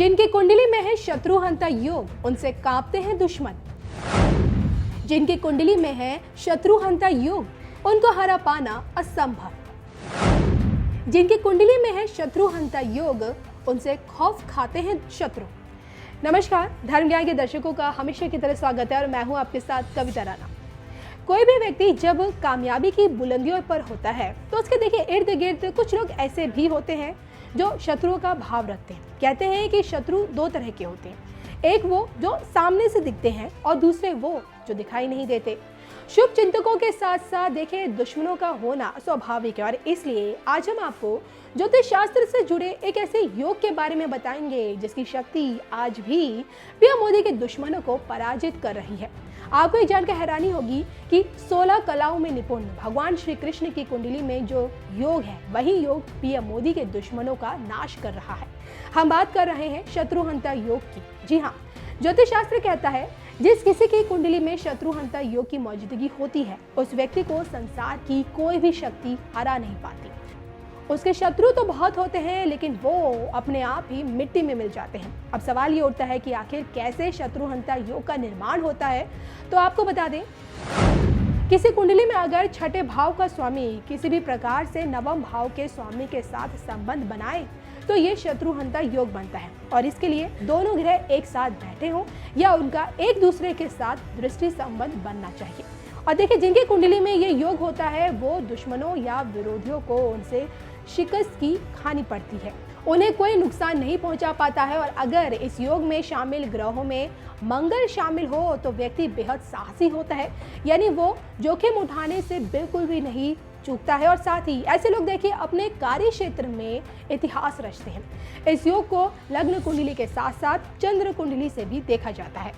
जिनकी कुंडली में है शत्रुहंता योग, उनसे कांपते हैं दुश्मन। जिनकी कुंडली में है शत्रुहंता योग, उनको हरा पाना असंभव। जिनकी कुंडली में है शत्रुहंता योग, उनसे खौफ खाते हैं शत्रु। नमस्कार, धर्म ज्ञान के दर्शकों का हमेशा की तरह स्वागत है और मैं हूं आपके साथ कविता राणा। कोई भी व्यक्ति जब कामयाबी की बुलंदियों पर होता है तो उसके देखिए इर्द गिर्द कुछ लोग ऐसे भी होते हैं जो शत्रुओं का भाव रखते हैं। कहते हैं कि शत्रु दो तरह के होते हैं, एक वो जो सामने से दिखते हैं और दूसरे वो जो दिखाई नहीं देते। शुभ चिंतकों के साथ साथ देखिए दुश्मनों का होना स्वाभाविक है और इसलिए आज हम आपको ज्योतिष शास्त्र से जुड़े एक ऐसे योग के बारे में बताएंगे जिसकी शक्ति आज भी पीएम मोदी के दुश्मनों को पराजित कर रही है। आपको ये जानकर हैरानी होगी कि 16 कलाओं में निपुण भगवान श्री कृष्ण की कुंडली में जो योग है वही योग पीएम मोदी के दुश्मनों का नाश कर रहा है। हम बात कर रहे हैं शत्रुहंता योग की। जी हाँ, ज्योतिष शास्त्र कहता है जिस किसी की कुंडली में शत्रुहंता योग की मौजूदगी होती है उस व्यक्ति को संसार की कोई भी शक्ति हरा नहीं पाती। उसके शत्रु तो बहुत होते हैं लेकिन वो अपने आप ही मिट्टी में मिल जाते हैं। अब सवाल ये उठता है कि आखिर कैसे शत्रुहंता योग का निर्माण होता है। तो आपको बता दें, किसी कुंडली में अगर छठे भाव का स्वामी किसी भी प्रकार से नवम भाव के स्वामी के साथ संबंध बनाए तो ये शत्रुहंता योग बनता है और इसके लिए दोनों ग्रह एक साथ बैठे हों या उनका एक दूसरे के साथ दृष्टि संबंध बनना चाहिए। और देखिए जिनकी कुंडली में ये योग होता है वो दुश्मनों या विरोधियों को उनसे शिकस्त की खानी पड़ती है, उन्हें कोई नुकसान नहीं पहुंचा पाता है। और अगर इस योग में शामिल ग्रहों में मंगल शामिल हो तो व्यक्ति बेहद साहसी होता है, यानी वो जोखिम उठाने से बिल्कुल भी नहीं चूकता है और साथ ही ऐसे लोग देखिए अपने कार्य क्षेत्र में इतिहास रचते हैं। इस योग को लग्न कुंडली के साथ साथ चंद्र कुंडली से भी देखा जाता है।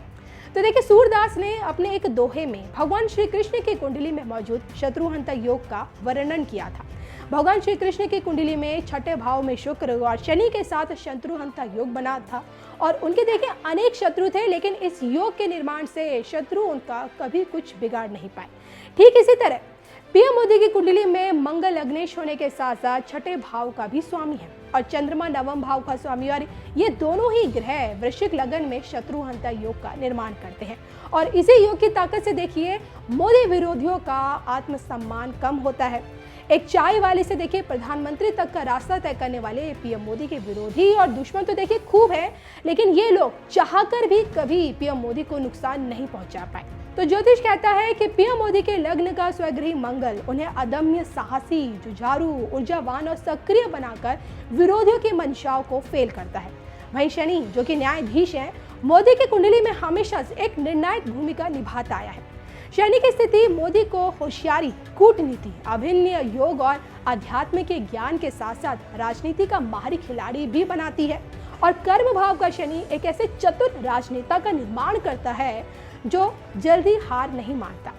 तो देखिए सूरदास ने अपने एक दोहे में भगवान श्री कृष्ण की कुंडली में मौजूद शत्रुहंता योग का वर्णन किया था। भगवान श्री कृष्ण की कुंडली में छठे भाव में शुक्र और शनि के साथ शत्रुहंता योग बना था और उनके देखिए अनेक शत्रु थे, लेकिन इस योग के निर्माण से शत्रु उनका कभी कुछ बिगाड़ नहीं पाए। ठीक इसी तरह पीएम मोदी की कुंडली में मंगल अग्नेश होने के साथ साथ छठे भाव का भी स्वामी है और चंद्रमा नवम भाव का स्वामी, और ये दोनों ही ग्रह वृश्चिक लगन में शत्रुहंता योग का निर्माण करते हैं। और इसी योग की ताकत से देखिए मोदी विरोधियों का आत्मसम्मान कम होता है। एक चाय वाले से देखिए प्रधानमंत्री तक का रास्ता तय करने वाले पीएम मोदी के विरोधी और दुश्मन तो देखिए खूब है, लेकिन ये लोग चाहकर भी कभी पीएम मोदी को नुकसान नहीं पहुंचा पाए। तो ज्योतिष कहता है कि पीएम मोदी के लग्न का स्वगृही मंगल उन्हें अदम्य साहसी, जुझारू, ऊर्जावान और सक्रिय बनाकर विरोधियों की मंशाओं को फेल करता है। वहीं शनि जो कि न्यायाधीश है, मोदी की कुंडली में हमेशा से एक निर्णायक भूमिका निभाता आया है। शनि की स्थिति मोदी को होशियारी, कूटनीति, अभिनय योग और अध्यात्म के ज्ञान के साथ साथ राजनीति का माहिर खिलाड़ी भी बनाती है। और कर्म भाव का शनि एक ऐसे चतुर राजनेता का निर्माण करता है जो जल्दी हार नहीं मानता।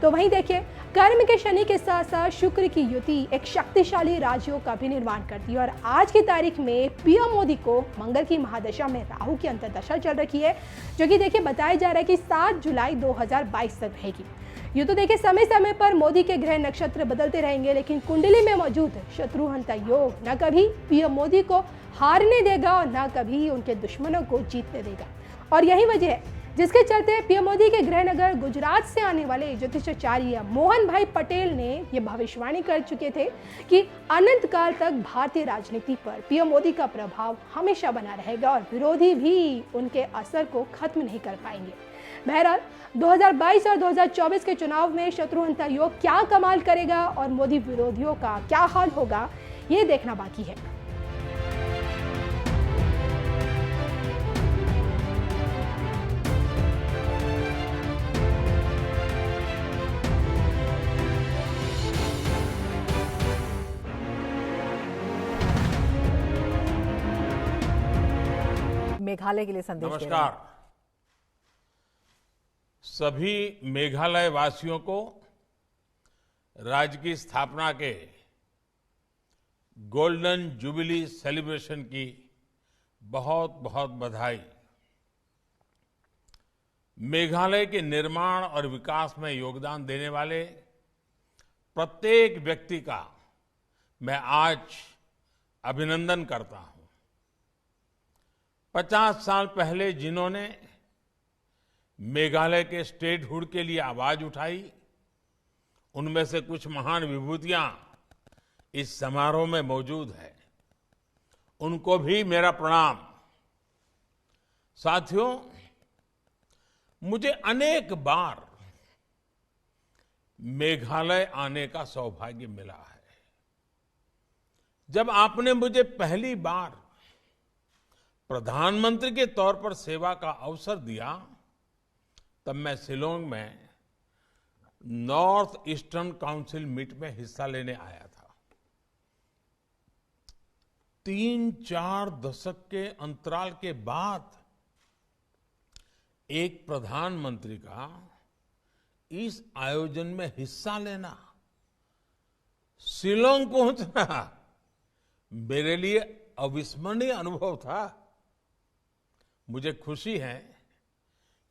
तो वहीं देखिए कर्म के शनि के साथ साथ शुक्र की युति एक शक्तिशाली राजयोग का भी निर्माण करती है। और आज की तारीख में पीएम मोदी को मंगल की महादशा में राहु की अंतर्दशा चल रही है, जो कि देखिए बताया जा रहा है कि 7 जुलाई 2022 तक रहेगी। यूँ तो देखिए समय समय पर मोदी के ग्रह नक्षत्र बदलते रहेंगे, लेकिन कुंडली में मौजूद शत्रुहंता योग न कभी पीएम मोदी को हारने देगा और न कभी उनके दुश्मनों को जीतने देगा। और यही वजह है जिसके चलते पीएम मोदी के गृह नगर गुजरात से आने वाले ज्योतिषाचार्य मोहन भाई पटेल ने ये भविष्यवाणी कर चुके थे कि अनंत काल तक भारतीय राजनीति पर पीएम मोदी का प्रभाव हमेशा बना रहेगा और विरोधी भी उनके असर को खत्म नहीं कर पाएंगे। बहरहाल 2022 और 2024 के चुनाव में शत्रुहंता योग क्या कमाल करेगा और मोदी विरोधियों का क्या हाल होगा, ये देखना बाकी है। मेघालय के लिए संदेश दे रहे हैं। नमस्कार। सभी मेघालय वासियों को राज्य की स्थापना के गोल्डन जुबिली सेलिब्रेशन की बहुत बहुत बधाई। मेघालय के निर्माण और विकास में योगदान देने वाले प्रत्येक व्यक्ति का मैं आज अभिनंदन करता हूं। 50 साल पहले जिन्होंने मेघालय के स्टेटहुड के लिए आवाज उठाई, उनमें से कुछ महान विभूतियां इस समारोह में मौजूद है। उनको भी मेरा प्रणाम। साथियों, मुझे अनेक बार मेघालय आने का सौभाग्य मिला है। जब आपने मुझे पहली बार प्रधानमंत्री के तौर पर सेवा का अवसर दिया, तब मैं शिलोंग में नॉर्थ ईस्टर्न काउंसिल मीट में हिस्सा लेने आया था। 3-4 दशक के अंतराल के बाद एक प्रधानमंत्री का इस आयोजन में हिस्सा लेना, शिलोंग पहुंचना मेरे लिए अविस्मरणीय अनुभव था। मुझे खुशी है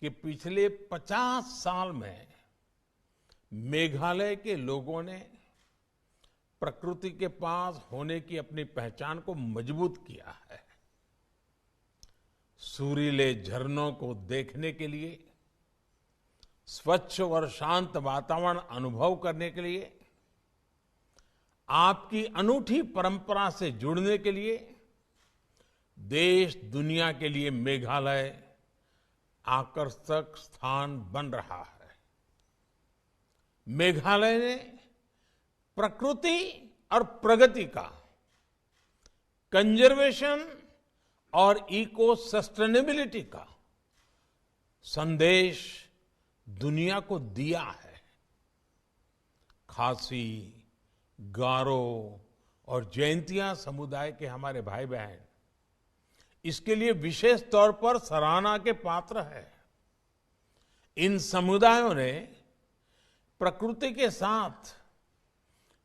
कि पिछले 50 साल में मेघालय के लोगों ने प्रकृति के पास होने की अपनी पहचान को मजबूत किया है। सुरीले झरनों को देखने के लिए, स्वच्छ और शांत वातावरण अनुभव करने के लिए, आपकी अनूठी परंपरा से जुड़ने के लिए देश दुनिया के लिए मेघालय आकर्षक स्थान बन रहा है। मेघालय ने प्रकृति और प्रगति का, कंजर्वेशन और इको सस्टेनेबिलिटी का संदेश दुनिया को दिया है। खासी, गारो और जैंतिया समुदाय के हमारे भाई बहन इसके लिए विशेष तौर पर सराहना के पात्र है। इन समुदायों ने प्रकृति के साथ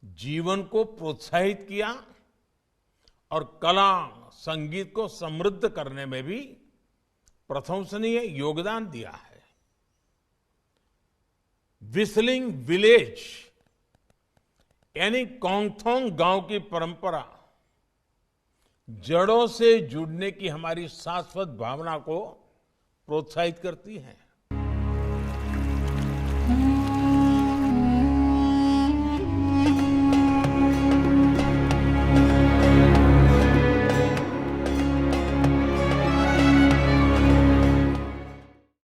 जीवन को प्रोत्साहित किया और कला, संगीत को समृद्ध करने में भी प्रशंसनीय योगदान दिया है। व्हिस्लिंग विलेज यानी कोंगथोंग गांव की परंपरा जड़ों से जुड़ने की हमारी शाश्वत भावना को प्रोत्साहित करती है।